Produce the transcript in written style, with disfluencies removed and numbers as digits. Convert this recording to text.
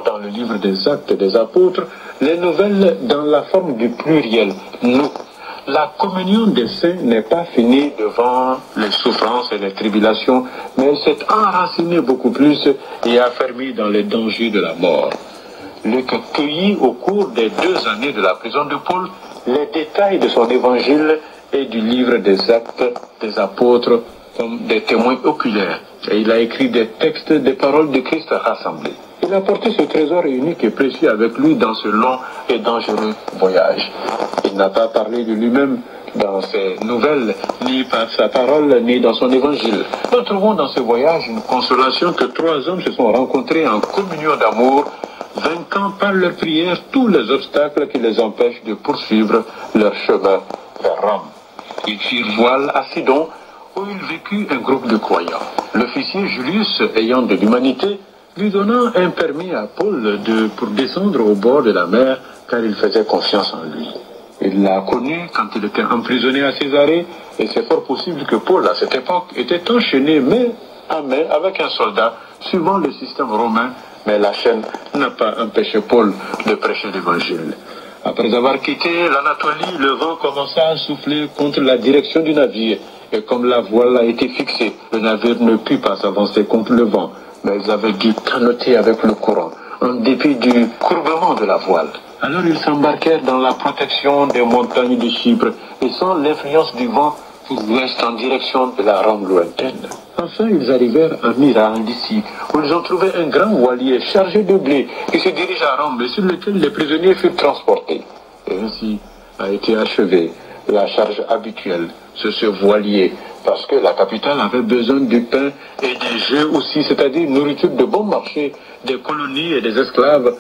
Dans le livre des Actes des Apôtres, les nouvelles dans la forme du pluriel, nous. La communion des saints n'est pas finie devant les souffrances et les tribulations, mais elle s'est enracinée beaucoup plus et affermie dans les dangers de la mort. Luc cueillit au cours des 2 années de la prison de Paul les détails de son évangile et du livre des Actes des Apôtres comme des témoins oculaires. Et il a écrit des textes, des paroles de Christ rassemblées. Il a porté ce trésor unique et précieux avec lui dans ce long et dangereux voyage. Il n'a pas parlé de lui-même dans ses nouvelles, ni par sa parole, ni dans son évangile. Nous trouvons dans ce voyage une consolation que 3 hommes se sont rencontrés en communion d'amour, vainquant par leur prière tous les obstacles qui les empêchent de poursuivre leur chemin vers Rome. Ils firent voile à Sidon, où il vécut un groupe de croyants. L'officier Julius, ayant de l'humanité, lui donna un permis à Paul pour descendre au bord de la mer, car il faisait confiance en lui. Il l'a connu quand il était emprisonné à Césarée, et c'est fort possible que Paul, à cette époque, était enchaîné main à main avec un soldat, suivant le système romain, mais la chaîne n'a pas empêché Paul de prêcher l'évangile. Après avoir quitté l'Anatolie, le vent commença à souffler contre la direction du navire, et comme la voile a été fixée, le navire ne put pas s'avancer contre le vent, mais ils avaient dû canoter avec le courant, en dépit du courbement de la voile. Alors ils s'embarquèrent dans la protection des montagnes de Chypre, et sans l'influence du vent, pour l'ouest en direction de la Rome lointaine. Enfin, ils arrivèrent à Myra, d'ici, où ils ont trouvé un grand voilier chargé de blé, qui se dirige à Rome, et sur lequel les prisonniers furent transportés. Et ainsi a été achevée la charge habituelle sur ce voilier, parce que la capitale avait besoin du pain et des jeux aussi, c'est-à-dire une nourriture de bon marché, des colonies et des esclaves